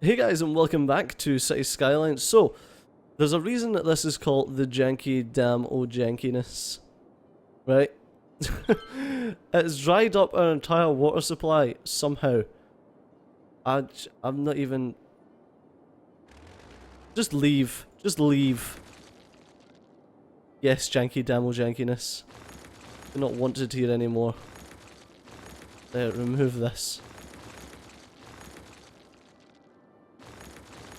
Hey guys, and welcome back to Cities Skylines. So, there's a reason that this is called the janky damn o jankiness, right? It's dried up our entire water supply somehow. I'm not even... Just leave. Just leave. Yes, janky damn o jankiness. I'm not wanted here anymore. Remove this.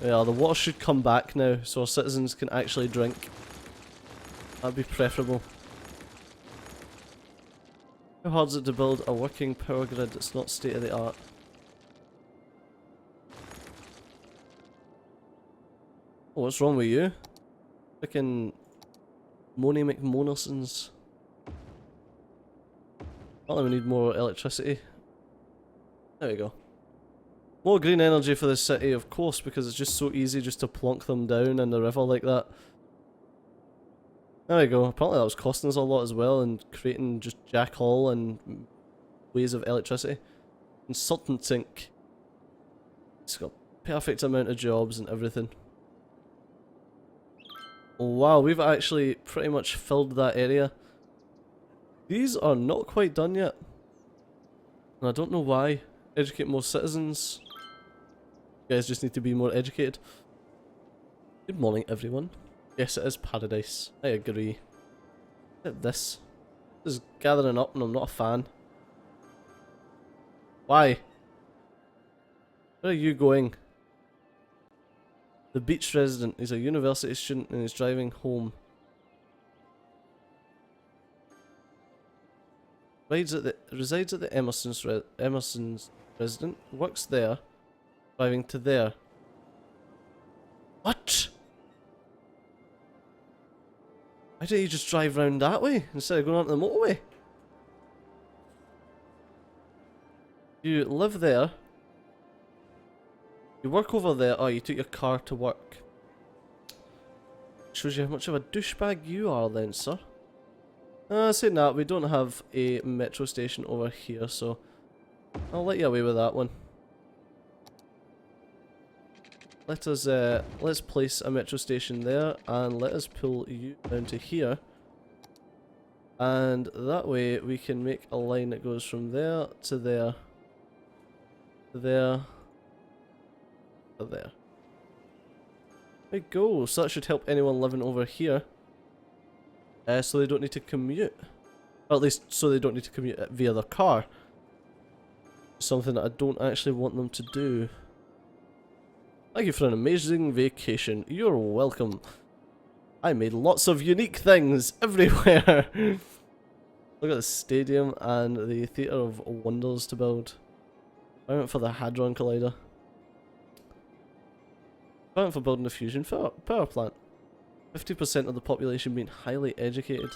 Yeah, the water should come back now, so our citizens can actually drink. That'd be preferable. How hard is it to build a working power grid that's not state of the art? Oh, what's wrong with you? Frickin' Moni McMonersons. Apparently we need more electricity. There we go. More green energy for the city, of course, because it's just so easy just to plonk them down in the river like that. There we go. Apparently that was costing us a lot as well and creating just jack hall and ways of electricity. Consultant sink. It's got perfect amount of jobs and everything. Oh, wow, we've actually pretty much filled that area. These are not quite done yet. And I don't know why. Educate more citizens. You guys just need to be more educated. Good morning, everyone. Yes, it is paradise. I agree. Look at this. This is gathering up and I'm not a fan. Why? Where are you going? The beach resident. He's a university student and he's driving home. Resides at the Emerson's resident. Works there. Driving to there. What? Why don't you just drive round that way instead of going onto the motorway? You live there. You work over there. Oh, you took your car to work. Shows you how much of a douchebag you are then, sir. Saying that, we don't have a metro station over here, so I'll let you away with that one. Let's place a metro station there, and let us pull you down to here. And that way we can make a line that goes from there to there, to there, to there. There we go, so that should help anyone living over here. So they don't need to commute. Or at least so they don't need to commute via their car. Something that I don't actually want them to do. Thank you for an amazing vacation. You're welcome. I made lots of unique things everywhere. Look at the stadium and the Theatre of Wonders to build. I went for the Hadron Collider. I went for building a fusion power plant. 50% of the population being highly educated.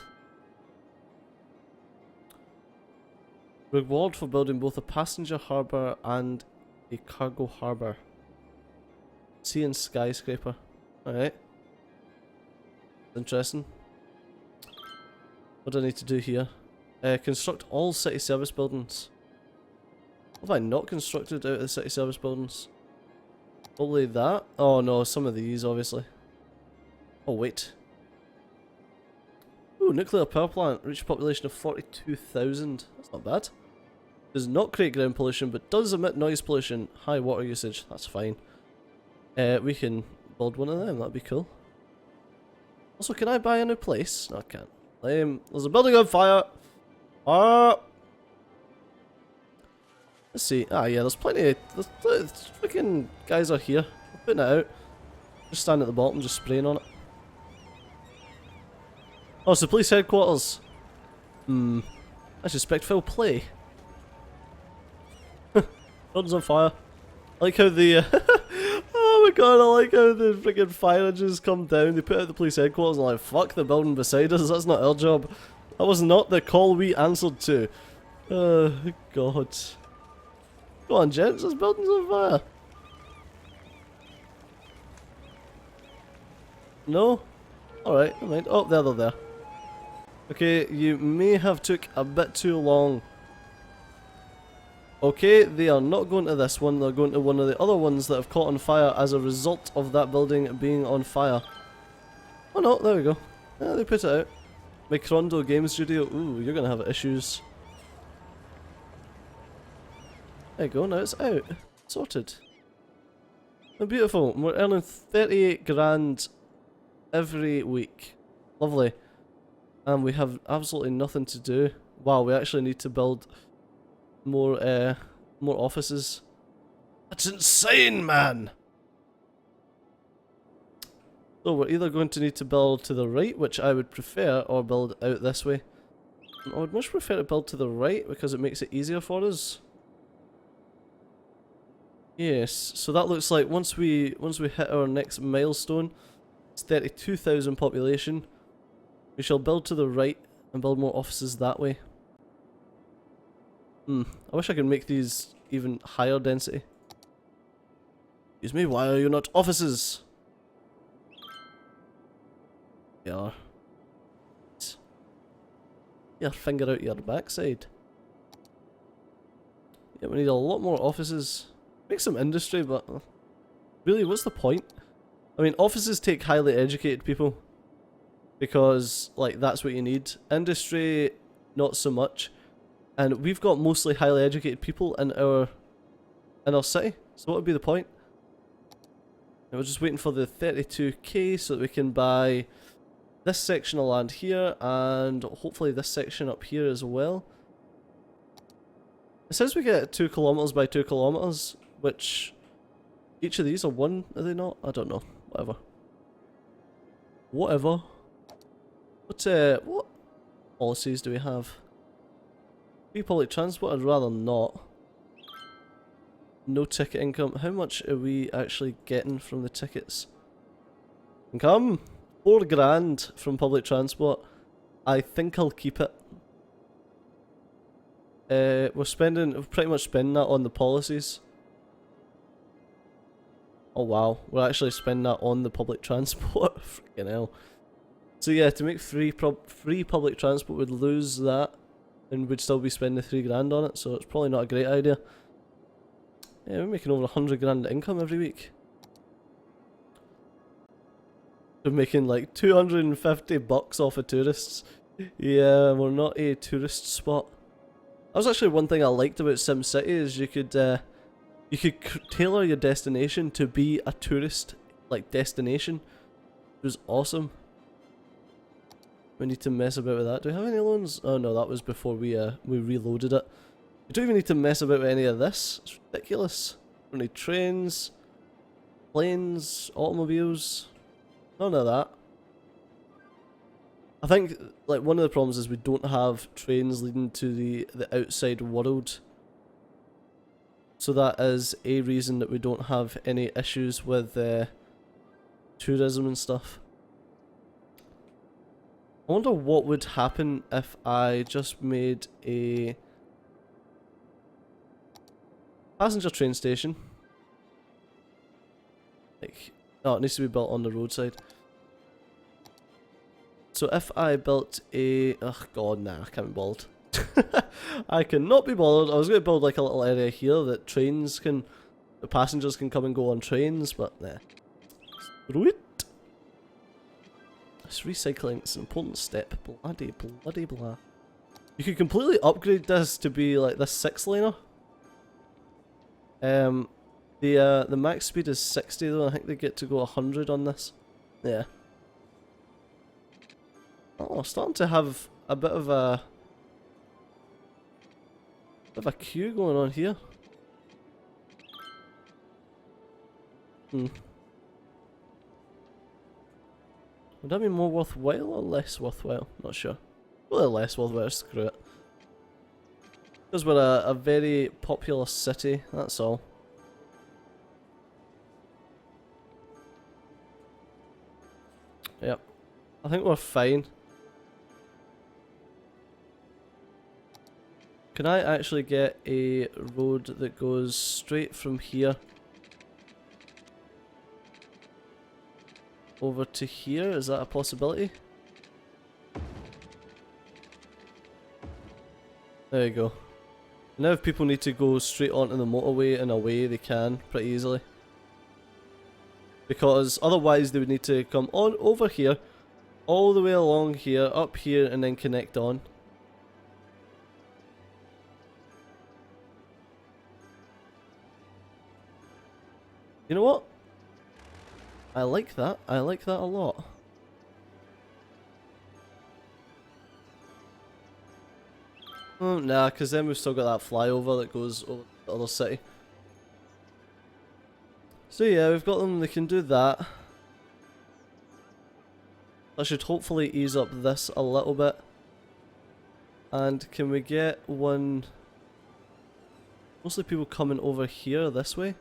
Reward for building both a passenger harbour and a cargo harbour. Sea and skyscraper. Alright. Interesting. What do I need to do here? Construct all city service buildings. What have I not constructed out of the city service buildings? Probably that. Oh no, some of these obviously. Oh wait. Ooh, nuclear power plant. Reach population of 42,000. That's not bad. Does not create ground pollution, but does emit noise pollution. High water usage. That's fine. We can build one of them. That'd be cool. Also, can I buy a new place? No, I can't. There's a building on fire. Ah. Let's see. Ah, yeah. There's plenty. There's freaking guys are here. I'm putting it out. Just stand at the bottom, just spraying on it. Oh, it's the police headquarters. I suspect foul play. Building's on fire. I like how the oh my god, I like how the freaking fire engines come down. They put out the police headquarters and like, fuck the building beside us, that's not our job. That was not the call we answered to. Oh god. Go on gents, this building's on fire. No? Alright, never mind. Oh, they're there. Okay, you may have took a bit too long. Okay, they are not going to this one, they're going to one of the other ones that have caught on fire as a result of that building being on fire. Oh no, there we go. Yeah, they put it out. Microndo Game Studio. Ooh, you're gonna have issues. There you go, now it's out. Sorted. Oh, beautiful. We're earning 38 grand every week. Lovely. And we have absolutely nothing to do. Wow, we actually need to build more offices. That's insane, man! So we're either going to need to build to the right, which I would prefer, or build out this way. I would much prefer to build to the right because it makes it easier for us. Yes, so that looks like once we hit our next milestone, it's 32,000 population. We shall build to the right and build more offices that way. I wish I could make these even higher density. Excuse me, why are you not offices? Yeah. Your finger out your backside. Yeah, we need a lot more offices. Make some industry, but really, what's the point? I mean, offices take highly educated people because, like, that's what you need. Industry, not so much. And we've got mostly highly educated people in our city, so what would be the point? And we're just waiting for the 32k so that we can buy this section of land here and hopefully this section up here as well. It says we get 2 kilometers by 2 kilometers, which each of these are 1, are they not? I don't know. Whatever. Whatever. What policies do we have? Free public transport? I'd rather not. No ticket income. How much are we actually getting from the tickets? Income? 4 grand from public transport. I think I'll keep it. We're pretty much spending that on the policies. Oh wow, we're actually spending that on the public transport. Freaking hell. So yeah, to make free public transport, we'd lose that and we'd still be spending 3 grand on it, so it's probably not a great idea. Yeah, we're making over 100 grand income every week. We're making like 250 bucks off of tourists. Yeah, we're not a tourist spot. That was actually one thing I liked about SimCity is you could tailor your destination to be a tourist like destination. It was awesome. We need to mess about with that. Do we have any loans? Oh no, that was before we reloaded it. We don't even need to mess about with any of this. It's ridiculous. We need trains, planes, automobiles. None of that. I think like one of the problems is we don't have trains leading to the outside world. So that is a reason that we don't have any issues with tourism and stuff. I wonder what would happen if I just made a passenger train station. Like, oh, it needs to be built on the roadside. So if I built a... oh god, nah, I can't be bothered. I cannot be bothered. I was going to build like a little area here that the passengers can come and go on trains, but nah. Screw it. This recycling is an important step. Bloody blah. You could completely upgrade this to be like this 6-laner. The max speed is 60 though. I think they get to go 100 on this. Yeah. Oh, starting to have a bit of a queue going on here. Would that be more worthwhile or less worthwhile? Not sure. Probably less worthwhile, screw it. Because we're a very popular city, that's all. Yep. I think we're fine. Can I actually get a road that goes straight from here over to here? Is that a possibility? There you go. Now if people need to go straight onto the motorway and away, they can pretty easily. Because otherwise they would need to come on over here, all the way along here, up here, and then connect on. You know what? I like that. I like that a lot. Oh, nah, because then we've still got that flyover that goes over the other city. So yeah, we've got them, they can do that. That should hopefully ease up this a little bit. And can we get one... Mostly people coming over here this way.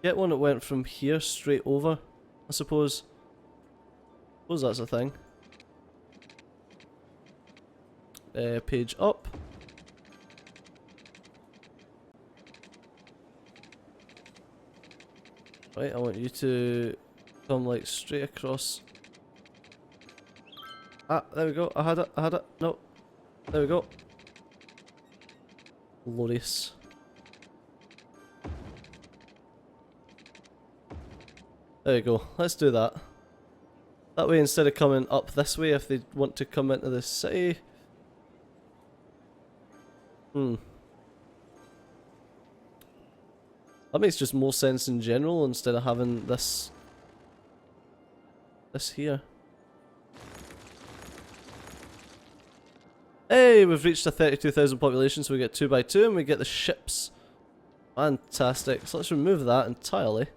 Get one that went from here straight over, I suppose. Suppose that's a thing. Page up. Right, I want you to come like straight across. Ah, there we go. I had it. No. There we go. Glorious. There we go. Let's do that. That way, instead of coming up this way, if they want to come into the city. That makes just more sense in general instead of having this here. Hey, we've reached a 32,000 population, so we get 2x2 and we get the ships. Fantastic. So let's remove that entirely.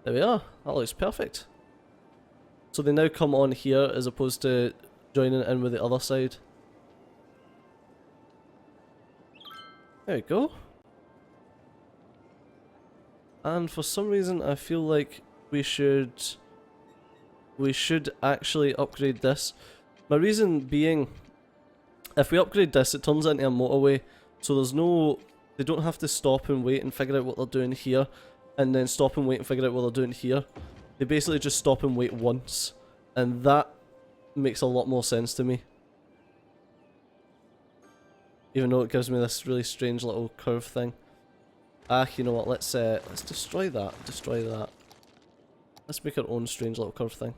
There we are. That looks perfect. So they now come on here as opposed to joining in with the other side. There we go. And for some reason I feel like we should actually upgrade this. My reason being, if we upgrade this, it turns into a motorway, so there's no, they don't have to stop and wait and figure out what they're doing here, and then stop and wait and figure out what they're doing here. They basically just stop and wait once, and that makes a lot more sense to me. Even though it gives me this really strange little curve thing. Ah, you know what? Let's destroy that. Destroy that. Let's make our own strange little curve thing.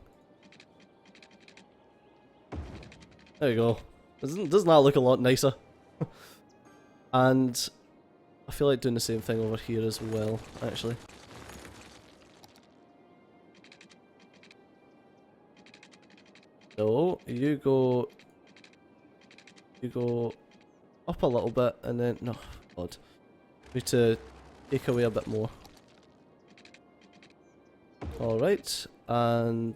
There we go. Doesn't that look a lot nicer? And I feel like doing the same thing over here as well, actually. So you go up a little bit, and then no, God, need to take away a bit more. All right, and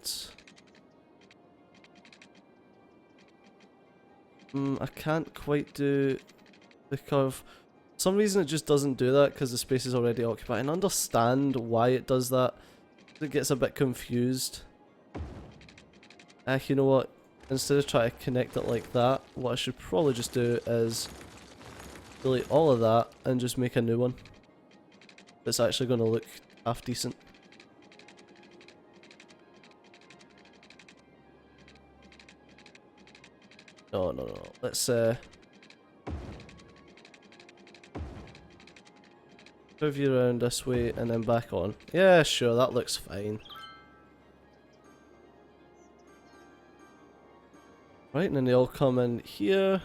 I can't quite do the curve. For some reason it just doesn't do that because the space is already occupied. I understand why it does that. It gets a bit confused. You know what? Instead of trying to connect it like that, what I should probably just do is delete all of that and just make a new one. That's actually going to look half decent. No. Let's move you around this way and then back on. Yeah, sure, that looks fine. Right, and then they all come in here.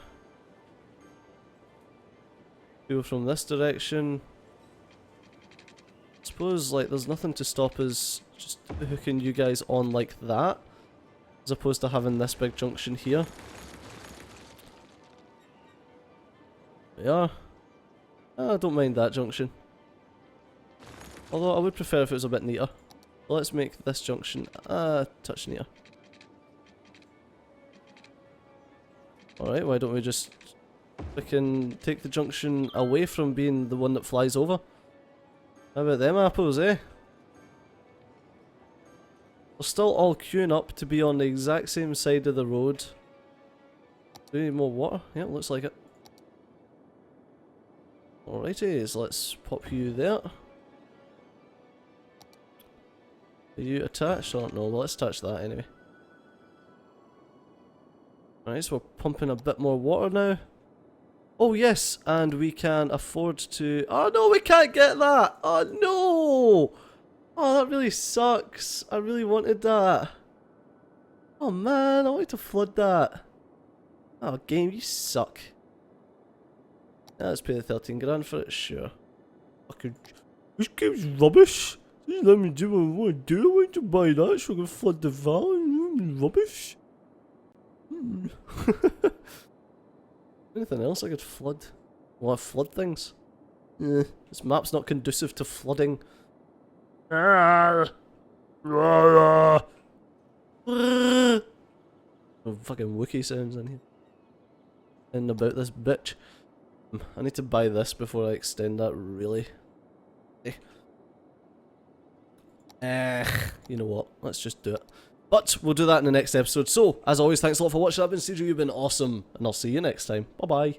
Go from this direction. I suppose, like, there's nothing to stop us just hooking you guys on like that, as opposed to having this big junction here. Yeah. I don't mind that junction. Although I would prefer if it was a bit neater. Well, let's make this junction a touch neater. Alright, why don't we just freaking take the junction away from being the one that flies over? How about them apples, eh? We're still all queuing up to be on the exact same side of the road. Do we need more water? Yeah, looks like it. Alrighty, so let's pop you there. Are you attached? Oh no, well let's touch that anyway. Alright, so we're pumping a bit more water now. Oh yes, and we can afford to... Oh no, we can't get that! Oh no! Oh, that really sucks. I really wanted that. Oh man, I wanted to flood that. Oh game, you suck. Yeah, let's pay the 13 grand for it, sure. Fucking... This game's rubbish. Just let me do what I want to do. I want to buy that so I can flood the valley. Rubbish. Anything else I could flood? Well, I flood things. This map's not conducive to flooding. Oh, fucking Wookiee sounds in here. And about this bitch. I need to buy this before I extend that, really. You know what? Let's just do it. But we'll do that in the next episode. So, as always, thanks a lot for watching. I've been CJ, you've been awesome. And I'll see you next time. Bye-bye.